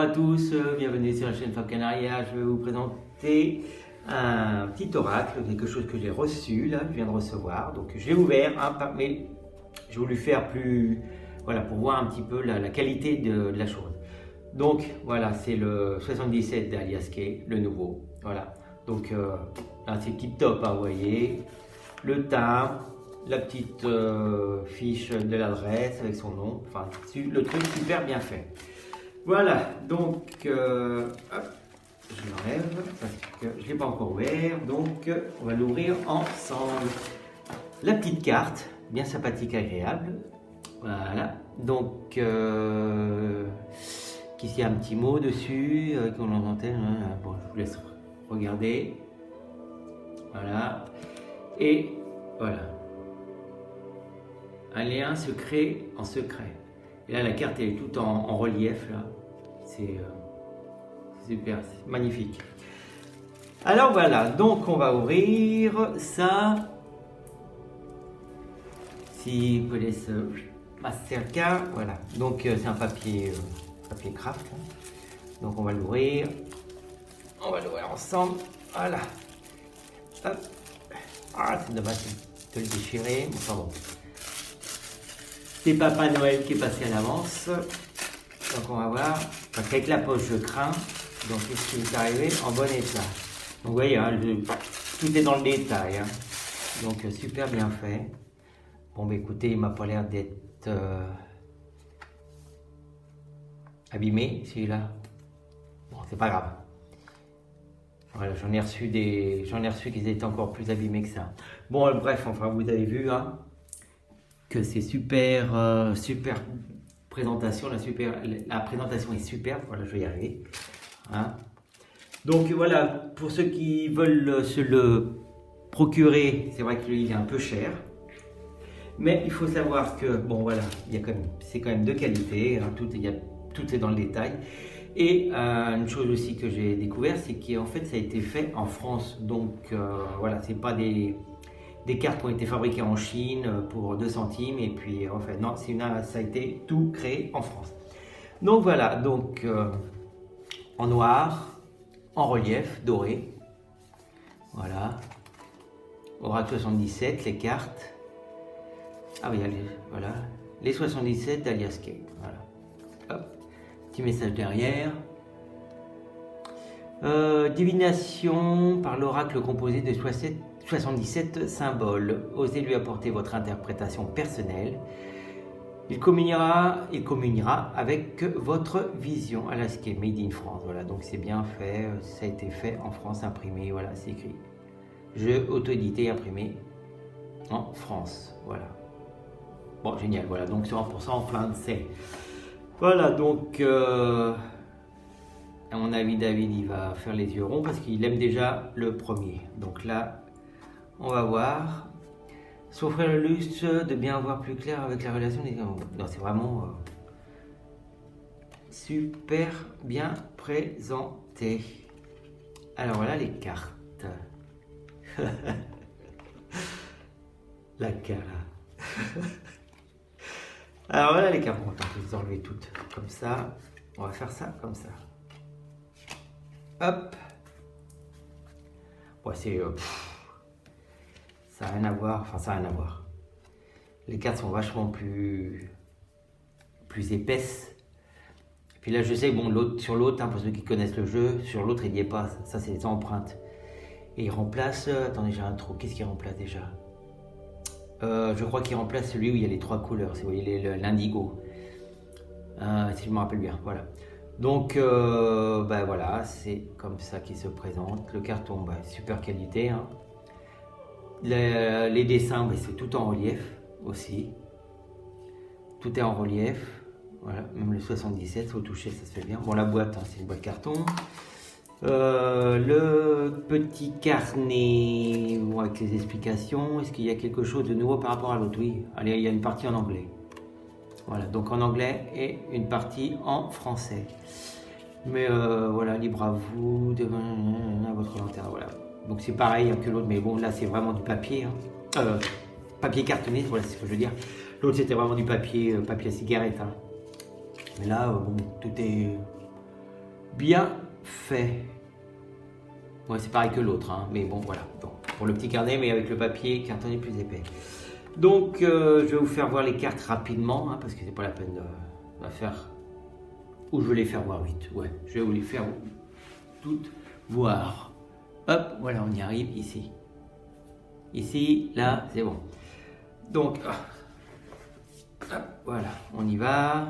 à tous, bienvenue sur la chaîne Fab Canaria. Je vais vous présenter un petit oracle, quelque chose que j'ai reçu, là, je viens de recevoir. Donc je l'ai ouvert, mais j'ai voulu faire plus, voilà, pour voir un petit peu la qualité de la chose. Donc voilà, c'est le 77 d'Alias Kay, le nouveau. Voilà, donc là c'est tip top, hein, vous voyez, le timbre, la petite fiche de l'adresse avec son nom, enfin le truc super bien fait. Voilà, donc hop, je l'enlève parce que je ne l'ai pas encore ouvert, donc on va l'ouvrir ensemble. La petite carte, bien sympathique, agréable. Voilà, donc ici il y a un petit mot dessus qu'on entendait. Bon, je vous laisse regarder. Voilà, et voilà. Un lien secret en secret. Et là, la carte elle est toute en relief, là. C'est super, c'est magnifique. Alors voilà, donc on va ouvrir ça. Si vous connaissez Mastercard, voilà. Donc c'est un papier craft. Hein. Donc on va l'ouvrir. On va l'ouvrir ensemble. Voilà. Hop. Ah, c'est dommage de le déchirer. Enfin bon. C'est Papa Noël qui est passé à l'avance. Donc on va voir. Parce qu'avec la poche, je crains. Donc qu'est-ce qui est arrivé en bon état. Donc vous voyez, hein, tout est dans le détail. Hein. Donc super bien fait. Bon bah écoutez, il m'a pas l'air d'être abîmé celui-là. Bon, c'est pas grave. Voilà, j'en ai reçu qui étaient encore plus abîmés que ça. Bon, bref, enfin vous avez vu, hein, que c'est super, super présentation, la présentation est superbe, voilà, je vais y arriver. Hein. Donc voilà, pour ceux qui veulent se le procurer, c'est vrai qu'il est un peu cher. Mais il faut savoir que, bon voilà, c'est quand même de qualité, hein, tout est dans le détail. Et une chose aussi que j'ai découvert, c'est qu'en fait ça a été fait en France. Donc voilà, c'est pas des cartes qui ont été fabriquées en Chine pour 2 centimes et puis en fait non, ça a été tout créé en France. Donc voilà, donc en noir, en relief, doré. Voilà. Oracle 77, les cartes. Ah oui, voilà. Les 77 d'Alias Kay. Voilà. Hop. Petit message derrière. Divination par l'oracle composé de 77 symboles. Osez lui apporter votre interprétation personnelle. Il communiera avec votre vision. Alias Kay, Made in France. Voilà, donc c'est bien fait. Ça a été fait en France, imprimé. Voilà, c'est écrit. Jeu auto-édité, imprimé en France. Voilà. Bon, génial. Voilà, donc 100% en français. Voilà, donc à mon avis, David, il va faire les yeux ronds parce qu'il aime déjà le premier. Donc là, on va voir. S'offrir le luxe de bien voir plus clair avec la relation des... Non, c'est vraiment super bien présenté. Alors voilà les cartes. La cara. Alors voilà les cartes. On va les enlever toutes comme ça. On va faire ça comme ça. Hop. Ouais, c'est... ça n'a rien à voir. Enfin, ça n'a rien à voir. Les cartes sont vachement plus épaisses. Et puis là, je sais, bon, sur l'autre, hein, pour ceux qui connaissent le jeu, sur l'autre, il n'y est pas. Ça, c'est des empreintes. Et il remplace... attendez, j'ai un trou. Qu'est-ce qu'il remplace déjà? Je crois qu'il remplace celui où il y a les 3 couleurs. Si vous voyez l'indigo. Si je me rappelle bien. Voilà. Donc, ben voilà, c'est comme ça qu'il se présente. Le carton, ben, super qualité. Hein. Les dessins, ben, c'est tout en relief aussi. Tout est en relief. Voilà, même le 77, au toucher, ça se fait bien. Bon, la boîte, hein, c'est une boîte carton. Le petit carnet bon, avec les explications. Est-ce qu'il y a quelque chose de nouveau par rapport à l'autre? Oui, allez, il y a une partie en anglais. Voilà, donc en anglais et une partie en français. Mais voilà, libre à vous, à votre volontaire, voilà. Donc c'est pareil que l'autre, mais bon, là c'est vraiment du papier. Hein. Papier cartonné, voilà, c'est ce que je veux dire. L'autre c'était vraiment du papier à cigarette. Hein. Mais là, bon, tout est bien fait. Ouais, c'est pareil que l'autre, hein, mais bon, voilà. Bon, pour le petit carnet, mais avec le papier cartonné plus épais. Donc, je vais vous faire voir les cartes rapidement, hein, parce que c'est pas la peine de faire. Ou je vais les faire voir vite. Ouais, je vais vous les faire toutes voir. Hop, voilà, on y arrive ici. Ici, là, c'est bon. Donc, hop, voilà, on y va.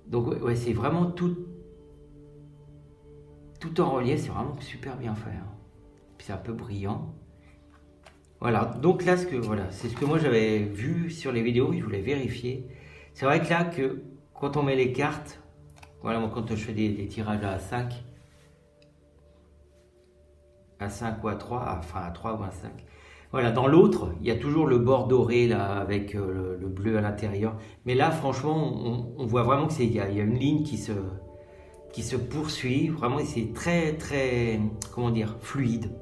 Donc, ouais, c'est vraiment tout en relief, c'est vraiment super bien fait. Hein. Puis c'est un peu brillant. Voilà, donc là, c'est ce que moi j'avais vu sur les vidéos, je voulais vérifier. C'est vrai que là, quand on met les cartes, voilà, moi quand je fais des tirages à 5 ou à 3, enfin à 3 ou à 5. Voilà, dans l'autre, il y a toujours le bord doré là, avec le bleu à l'intérieur. Mais là, franchement, on voit vraiment qu'il y a une ligne qui se poursuit. Vraiment, c'est très, très, comment dire, fluide.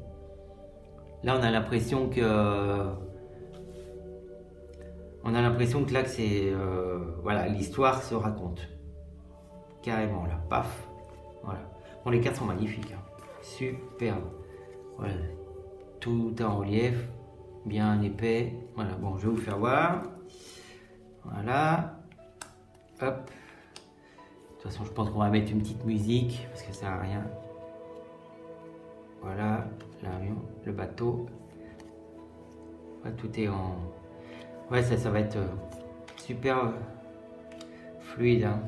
Là, on a l'impression que là, que c'est, voilà, l'histoire se raconte. Carrément, là, paf. Voilà. Bon, les cartes sont magnifiques. Hein. Superbe. Voilà. Tout en relief, bien épais. Voilà, bon, je vais vous faire voir. Voilà. Hop. De toute façon, je pense qu'on va mettre une petite musique, parce que ça sert à rien. Voilà, l'avion, le bateau. Ouais, tout est en... Ouais, ça va être super fluide. Hein.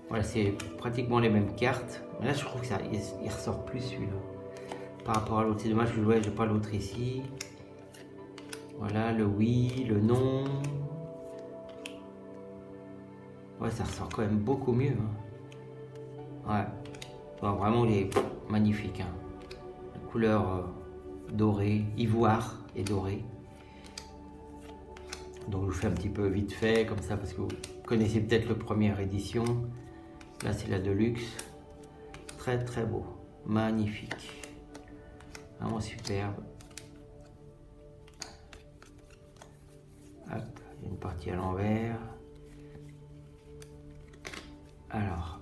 Voilà, c'est pratiquement les mêmes cartes. Mais là, je trouve que il ressort plus celui-là. Par rapport à l'autre, c'est dommage, je n'ai pas l'autre ici. Voilà, le oui, le non. Ouais, ça ressort quand même beaucoup mieux. Hein. Ouais. Bon, vraiment, il est magnifique. Hein. La couleur dorée, ivoire et dorée. Donc, je vous fais un petit peu vite fait, comme ça, parce que vous connaissez peut-être la première édition. Là, c'est la Deluxe. Très, très beau. Magnifique. Vraiment superbe. Hop, il y a une partie à l'envers. Alors,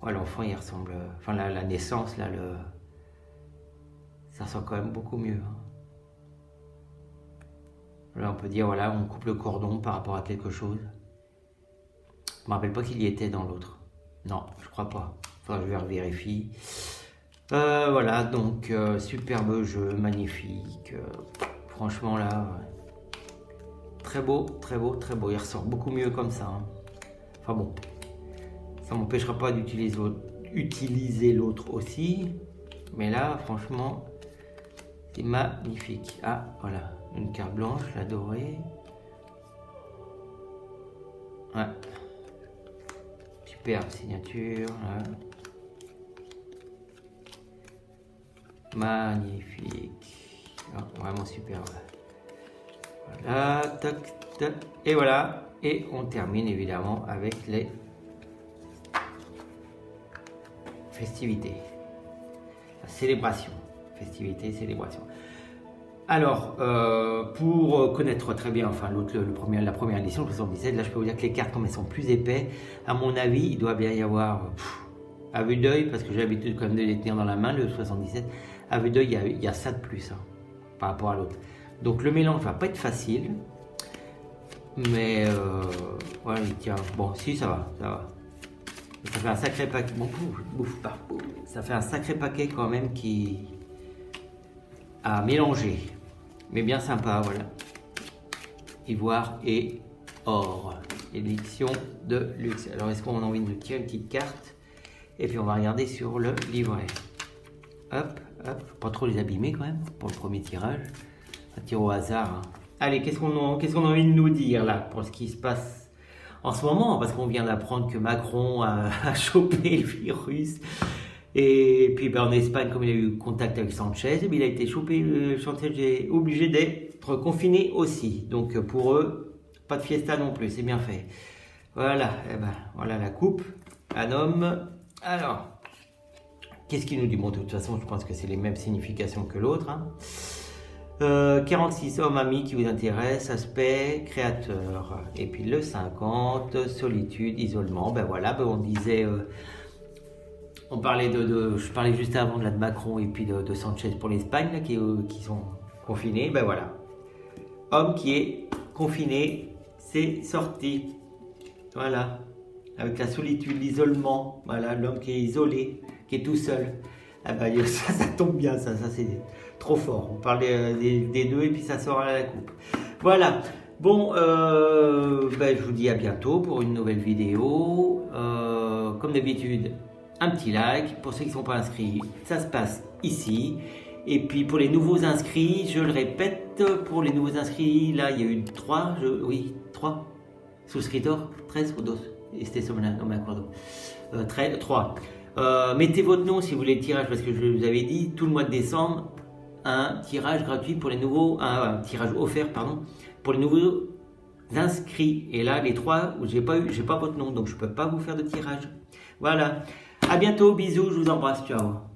ouais, l'enfant il ressemble, enfin la naissance là, ça ressemble quand même beaucoup mieux. Hein. Là on peut dire voilà, on coupe le cordon par rapport à quelque chose. Je me rappelle pas qu'il y était dans l'autre. Non, je crois pas. Enfin, je vais vérifier. Voilà, donc superbe jeu, magnifique. Franchement là. Très beau, très beau, très beau. Il ressort beaucoup mieux comme ça. Hein. Enfin bon, ça m'empêchera pas d'utiliser l'autre aussi. Mais là, franchement, c'est magnifique. Ah, voilà, une carte blanche, la dorée. Ouais. Superbe signature. Là. Magnifique. Oh, vraiment superbe. Voilà, tac, tac, et voilà. Et on termine évidemment avec les festivités. La célébration. Festivité, célébration. Alors, pour connaître très bien, enfin la première édition, le 77, là je peux vous dire que les cartes, comme elles sont plus épais, à mon avis, il doit bien y avoir, à vue d'œil, parce que j'ai l'habitude quand même de les tenir dans la main, le 77, à vue d'œil, il y a ça de plus, hein, par rapport à l'autre. Donc le mélange va pas être facile, mais voilà, il tient. Bon, si ça va. Ça fait un sacré paquet. Bon, ça fait un sacré paquet quand même qui a mélangé, mais bien sympa, voilà. Ivoire et or, édition de luxe. Alors est-ce qu'on a envie de tirer une petite carte et puis on va regarder sur le livret. Hop, hop, pas trop les abîmer quand même pour le premier tirage. Un tir au hasard. Hein. Allez, qu'est-ce qu'on a envie de nous dire là pour ce qui se passe en ce moment? Parce qu'on vient d'apprendre que Macron a chopé le virus. Et puis en Espagne, comme il a eu contact avec Sanchez, il a été chopé. Sanchez est obligé d'être confiné aussi. Donc pour eux, pas de fiesta non plus, c'est bien fait. Voilà, et ben, voilà la coupe. Un homme. Alors, qu'est-ce qu'il nous dit? Bon, de toute façon, je pense que c'est les mêmes significations que l'autre. Hein. 46 hommes amis qui vous intéressent, aspect créateur. Et puis le 50, solitude, isolement. Ben voilà, ben on disait, on parlait je parlais juste avant de Macron et puis de Sanchez pour l'Espagne là, qui sont confinés. Ben voilà, homme qui est confiné, c'est sorti. Voilà, avec la solitude, l'isolement. Voilà, l'homme qui est isolé, qui est tout seul. Ah ben, ça tombe bien, ça c'est trop fort. On parle des deux et puis ça sort à la coupe. Voilà. Bon, ben, je vous dis à bientôt pour une nouvelle vidéo. Comme d'habitude, un petit like. Pour ceux qui ne sont pas inscrits, ça se passe ici. Et puis pour les nouveaux inscrits, je le répète, pour les nouveaux inscrits, là il y a eu 3 suscripteurs, 13 ou 2. Este semana, no me acuerdo. 3. Mettez votre nom si vous voulez le tirage, parce que je vous avais dit, tout le mois de décembre, un tirage gratuit pour les nouveaux, un tirage offert, pardon, pour les nouveaux inscrits. Et là, les 3 où j'ai pas votre nom, donc je peux pas vous faire de tirage. Voilà. À bientôt, bisous, je vous embrasse, ciao.